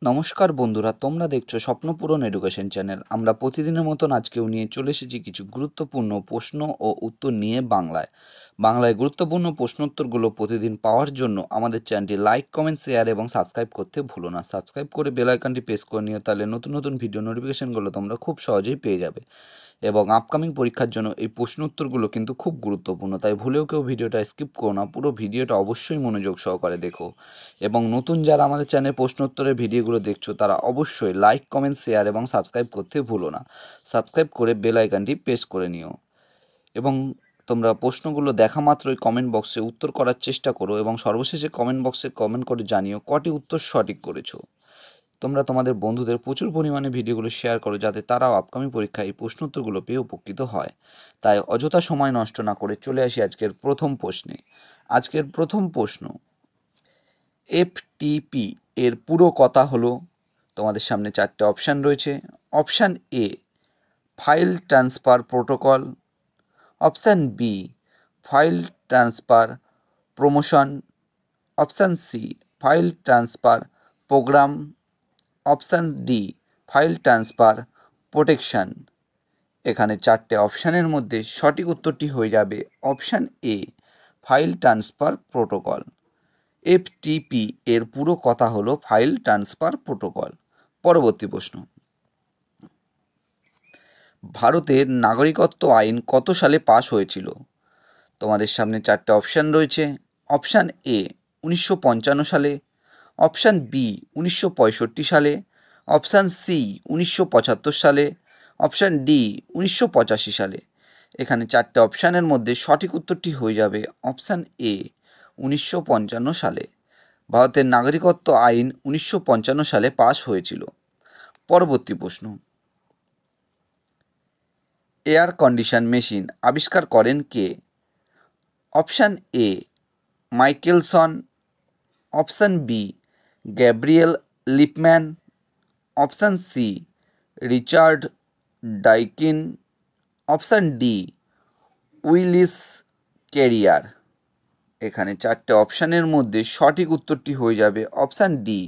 নমস্কার বন্ধুরা, তোমরা দেখছো স্বপ্নপূরণ এডুকেশন চ্যানেল। আমরা প্রতিদিনের মতন আজকেও নিয়ে চলে এসেছি কিছু গুরুত্বপূর্ণ প্রশ্ন ও উত্তর নিয়ে বাংলায় গুরুত্বপূর্ণ প্রশ্নোত্তরগুলো প্রতিদিন পাওয়ার জন্য আমাদের চ্যানেলটি লাইক, কমেন্ট, শেয়ার এবং সাবস্ক্রাইব করতে ভুলো না। সাবস্ক্রাইব করে বেল আইকনটি প্রেস করে নিও, তাহলে নতুন নতুন ভিডিও নোটিফিকেশনগুলো তোমরা খুব সহজেই পেয়ে যাবে। এবং আপকামিং পরীক্ষার জন্য এই প্রশ্ন উত্তরগুলো কিন্তু খুব গুরুত্বপূর্ণ, তাই ভুলেও কেউ ভিডিওটা স্কিপ করো না, পুরো ভিডিওটা অবশ্যই মনোযোগ সহকারে দেখো। এবং নতুন যারা আমাদের চ্যানেলে প্রশ্ন উত্তরের ভিডিওগুলো দেখছো তারা অবশ্যই লাইক, কমেন্ট, শেয়ার এবং সাবস্ক্রাইব করতে ভুলো না। সাবস্ক্রাইব করে বেল আইকনটি প্রেস করে নিও এবং তোমরা প্রশ্নগুলো দেখা মাত্রই কমেন্ট বক্সে উত্তর করার চেষ্টা করো এবং সর্বশেষে কমেন্ট বক্সে কমেন্ট করে জানিও কটি উত্তর সঠিক করেছো। তোমরা তোমাদের বন্ধুদের প্রচুর পরিমাণে ভিডিওগুলো শেয়ার করো, যাতে তারাও আপকামিং পরীক্ষায় এই প্রশ্ন উত্তরগুলো পেয়ে উপকৃত হয়। তাই অযথা সময় নষ্ট না করে চলে আসি আজকের প্রথম প্রশ্নে। আজকের প্রথম প্রশ্ন, এফটিপি এর পুরো কথা হলো, তোমাদের সামনে চারটে অপশান রয়েছে। Option A file transfer protocol, option B file transfer promotion, option C file transfer program, option D file transfer protection. এখানে চারটে অপশানের মধ্যে সঠিক উত্তরটি হয়ে যাবে option A file transfer protocol. FTP এর পুরো কথা হলো ফাইল ট্রান্সফার প্রোটোকল। পরবর্তী প্রশ্ন, ভারতের নাগরিকত্ব আইন কত সালে পাশ হয়েছিল? তোমাদের সামনে চারটে অপশান রয়েছে। অপশান এ 1955 সালে, অপশান বি 1965 সালে, অপশান সি 1975 সালে, অপশান ডি 1985 সালে। এখানে চারটে অপশানের মধ্যে সঠিক উত্তরটি হয়ে যাবে অপশান এ 1955 সালে। ভারতের নাগরিকত্ব আইন 1955 সালে পাশ হয়েছিল। পরবর্তী প্রশ্ন, এয়ার কন্ডিশন মেশিন আবিষ্কার করেন কে? Option A Michelson, option B Gabriel Lippmann, option C Richard Daikin, option D Willis Carrier. এখানে চারটে অপশানের মধ্যে সঠিক উত্তরটি হয়ে যাবে option D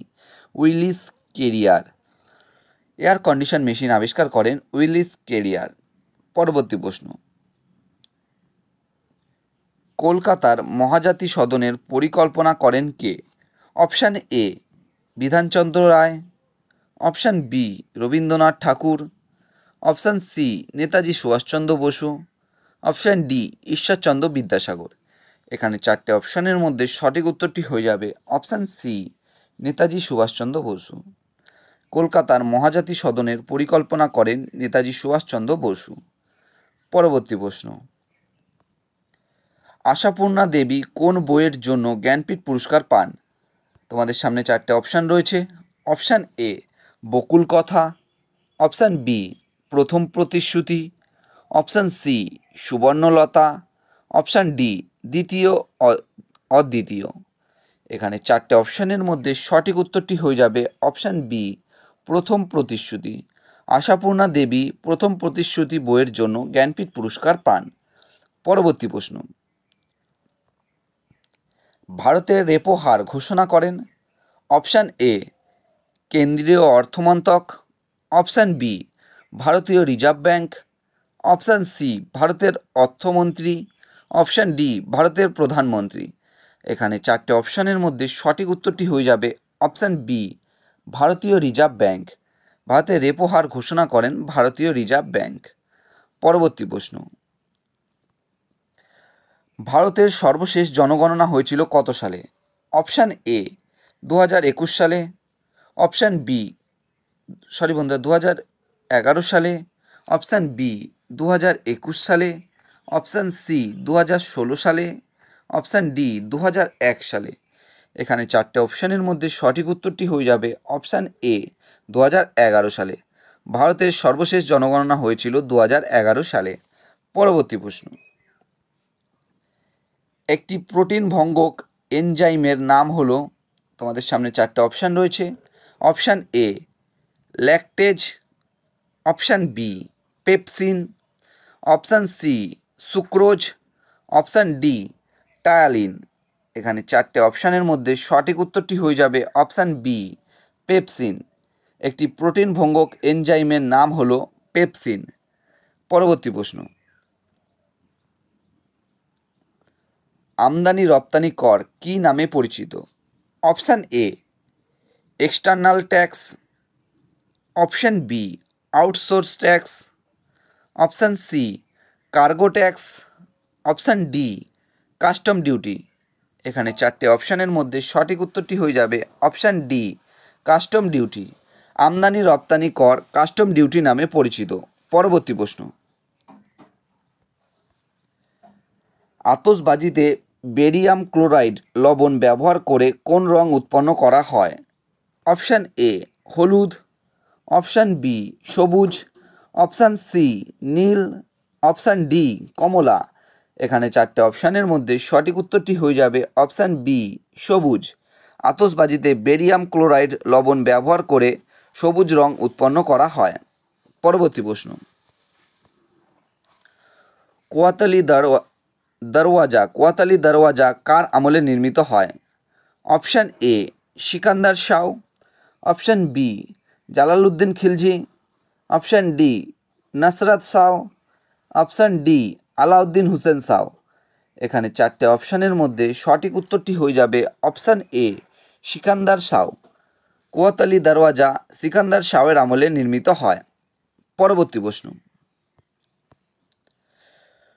Willis Carrier. Air condition machine আবিষ্কার করেন উইলিস ক্যারিয়ার। পরবর্তী প্রশ্ন, কলকাতার মহাজাতি সদনের পরিকল্পনা করেন কে? Option A Bidhanchandra Roy, option B Rabindranath Tagore, option C Netaji Subhashchandra Bose, option D Ishwarchandra Vidyasagar. এখানে চারটে অপশানের মধ্যে সঠিক উত্তরটি হয়ে যাবে অপশান সি নেতাজি সুভাষচন্দ্র বসু। কলকাতার মহাজাতি সদনের পরিকল্পনা করেন নেতাজি সুভাষচন্দ্র বসু। পরবর্তী প্রশ্ন, আশাপূর্ণা দেবী কোন বইয়ের জন্য জ্ঞানপীঠ পুরস্কার পান? তোমাদের সামনে চারটে অপশান রয়েছে। অপশান এ বকুল কথা, option B Prothom Protishruti, option C Subarnalata, option D দ্বিতীয় অদ্বিতীয়। এখানে চারটে অপশানের মধ্যে সঠিক উত্তরটি হয়ে যাবে অপশান বি প্রথম প্রতিশ্রুতি। আশাপূর্ণা দেবী প্রথম প্রতিশ্রুতি বইয়ের জন্য জ্ঞানপীঠ পুরস্কার পান। পরবর্তী প্রশ্ন, ভারতের রেপো হার ঘোষণা করেন? অপশান এ কেন্দ্রীয় অর্থমন্ত্রক, অপশান বি ভারতীয় রিজার্ভ ব্যাংক, অপশান সি ভারতের অর্থমন্ত্রী, অপশান ডি ভারতের প্রধানমন্ত্রী। এখানে চারটে অপশানের মধ্যে সঠিক উত্তরটি হয়ে যাবে অপশান বি ভারতীয় রিজার্ভ ব্যাংক। ভারতের রেপো হার ঘোষণা করেন ভারতীয় রিজার্ভ ব্যাংক। পরবর্তী প্রশ্ন, ভারতের সর্বশেষ জনগণনা হয়েছিল কত সালে? অপশান এ 2021 সালে, অপশান বি 2011 সালে, অপশান বি 2021 সালে, অপশান সি 2016 সালে, অপশান ডি 2001 সালে। এখানে চারটে অপশানের মধ্যে সঠিক উত্তরটি হয়ে যাবে অপশান এ 2011 সালে। ভারতের সর্বশেষ জনগণনা হয়েছিল 2011 সালে। পরবর্তী প্রশ্ন, একটি প্রোটিন ভঙ্গক এনজাইমের নাম হলো? তোমাদের সামনে চারটে অপশান রয়েছে। Option A lactase, option B pepsin, option C sucrose, option D ptyalin. এখানে চারটে অপশানের মধ্যে সঠিক উত্তরটি হয়ে যাবে অপশান বি পেপসিন। একটি প্রোটিন ভঙ্গক এনজাইমের নাম হলো পেপসিন। পরবর্তী প্রশ্ন, আমদানি রপ্তানি কর কি নামে পরিচিত? Option A external tax, option B outsource tax, option C cargo tax, option D custom duty. এখানে চারটে অপশানের মধ্যে সঠিক উত্তরটি হয়ে যাবে অপশান ডি কাস্টম ডিউটি। আমদানি রপ্তানি কর কাস্টম ডিউটি নামে পরিচিত। পরবর্তী প্রশ্ন, আতশবাজিতে বেরিয়াম ক্লোরাইড লবণ ব্যবহার করে কোন রং উৎপন্ন করা হয়? অপশান এ হলুদ, অপশান বি সবুজ, অপশান সি নীল, অপশান ডি কমলা। এখানে চারটে অপশানের মধ্যে সঠিক উত্তরটি হয়ে যাবে অপশান বি সবুজ। আতশবাজিতে বেরিয়াম ক্লোরাইড লবণ ব্যবহার করে সবুজ রং উৎপন্ন করা হয়। পরবর্তী প্রশ্ন, কোয়াতালি দরওয়াজা কার আমলে নির্মিত হয়? Option A Sikandar Shah, option B Jalaluddin Khilji, option D Nasrat Shah, option D Alauddin Husain Shah. এখানে চারটে অপশানের মধ্যে সঠিক উত্তরটি হয়ে যাবে অপশান এ সিকান্দার শাহ। কোয়াতালি দরওয়াজা সিকান্দার শাহের আমলে নির্মিত হয়। পরবর্তী প্রশ্ন,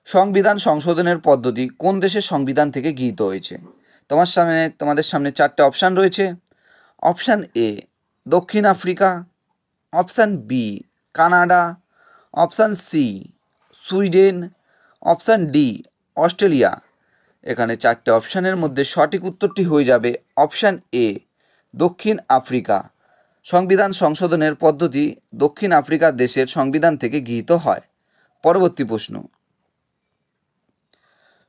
সংবিধান সংশোধনের পদ্ধতি কোন দেশের সংবিধান থেকে গৃহীত হয়েছে? তোমাদের সামনে চারটে অপশান রয়েছে। অপশান এ দক্ষিণ Africa, option B Canada, option C Sweden, option D Australia. এখানে চারটে অপশানের মধ্যে সঠিক উত্তরটি হয়ে যাবে অপশান এ দক্ষিণ আফ্রিকা। সংবিধান সংশোধনের পদ্ধতি দক্ষিণ আফ্রিকা দেশের সংবিধান থেকে গৃহীত হয়। পরবর্তী প্রশ্ন,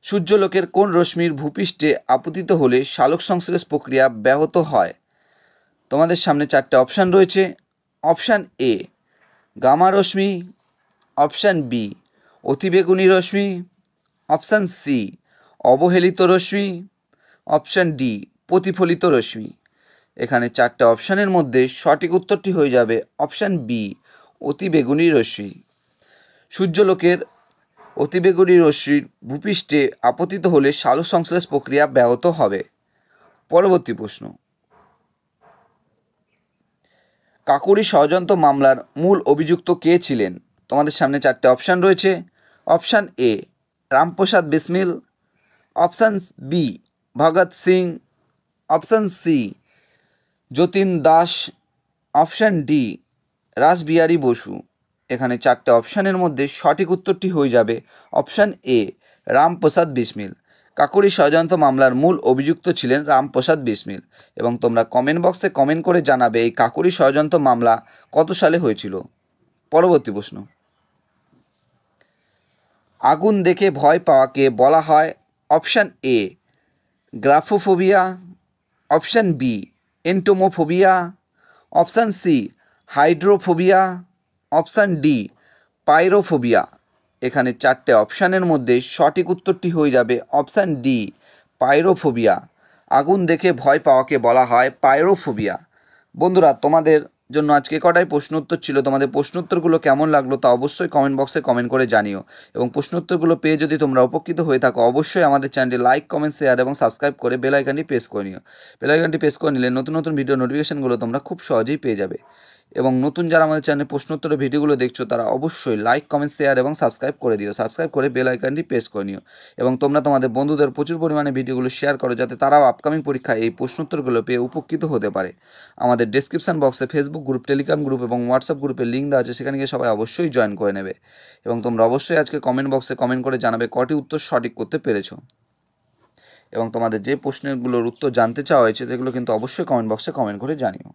সূর্যলোকের কোন রশ্মির ভূপৃষ্ঠে আপতিত হলে সালোক সংশ্লেষ প্রক্রিয়া ব্যাহত হয়? তোমাদের সামনে চারটে অপশান রয়েছে। অপশান এ গামা রশ্মি, অপশান বি অতিবেগুনি রশ্মি, অপশান সি অবহেলিত রশ্মি, অপশান ডি প্রতিফলিত রশ্মি। এখানে চারটে অপশানের মধ্যে সঠিক উত্তরটি হয়ে যাবে অপশান বি অতিবেগুনি রশ্মি। সূর্যলোকের অতিবেগুনি রশ্মির ভূপৃষ্ঠে আপতিত হলে সালোক সংশ্লেষ প্রক্রিয়া ব্যাহত হবে। পরবর্তী প্রশ্ন, কাকোরি ষড়যন্ত্র মামলার মূল অভিযুক্ত কে ছিলেন? তোমাদের সামনে চারটে অপশান রয়েছে। Option A Ramprasad Bismil, option B Bhagat Singh, option C Jatin Das, option D Rashbehari Bose. এখানে চারটে অপশানের মধ্যে সঠিক উত্তরটি হয়ে যাবে অপশান এ রামপ্রসাদ বিসমিল। কাকোরি ষড়যন্ত্র মামলার মূল অভিযুক্ত ছিলেন রামপ্রসাদ বিসমিল। এবং তোমরা কমেন্ট বক্সে কমেন্ট করে জানাবে এই কাকোরি ষড়যন্ত্র মামলা কত সালে হয়েছিল। পরবর্তী প্রশ্ন, আগুন দেখে ভয় পাওয়াকে বলা হয়? Option A graphophobia, option B entomophobia, option C hydrophobia, option D pyrophobia. এখানে চারটে অপশানের মধ্যে সঠিক উত্তরটি হয়ে যাবে অপশান ডি পাইরোফোবিয়া। আগুন দেখে ভয় পাওয়াকে বলা হয় পাইরোফোবিয়া। বন্ধুরা, তোমাদের জন্য আজকে কটাই প্রশ্ন উত্তর ছিল। তোমাদের প্রশ্ন উত্তরগুলো কেমন লাগলো তা অবশ্যই কমেন্ট বক্সে কমেন্ট করে জানিও। এবং প্রশ্ন উত্তরগুলো পেয়ে যদি তোমরা উপকৃত হয়ে থাকো অবশ্যই আমাদের চ্যানেলটি লাইক, কমেন্ট, শেয়ার এবং সাবস্ক্রাইব করে বেল আইকনটি প্রেস করে নিও। বেল আইকনটি প্রেস করে নিলে নতুন নতুন ভিডিও নোটিফিকেশনগুলো তোমরা খুব সহজেই পেয়ে যাবে। এবং নতুন যারা আমাদের চ্যানেলে প্রশ্ন উত্তরের ভিডিওগুলো দেখছো তারা অবশ্যই লাইক, কমেন্ট, শেয়ার এবং সাবস্ক্রাইব করে দিও। সাবস্ক্রাইব করে বেল আইকনটি প্রেস করে নিও। এবং তোমরা তোমাদের বন্ধুদের প্রচুর পরিমাণে ভিডিওগুলো শেয়ার করো যাতে তারাও আপকামিং পরীক্ষায় এই প্রশ্ন উত্তরগুলো পেয়ে উপকৃত হতে পারে। আমাদের ডেসক্রিপশন বক্সে ফেসবুক গ্রুপ, টেলিগ্রাম গ্রুপ এবং হোয়াটসঅ্যাপ গ্রুপের লিঙ্ক দেওয়া আছে, সেখানে গিয়ে সবাই অবশ্যই জয়েন করে নেবে। এবং তোমরা অবশ্যই আজকে কমেন্ট বক্সে কমেন্ট করে জানাবে কটি উত্তর সঠিক করতে পেরেছো। এবং তোমাদের যে প্রশ্নগুলোর উত্তর জানতে চাওয়া হয়েছে সেগুলো কিন্তু অবশ্যই কমেন্ট বক্সে কমেন্ট করে জানিও।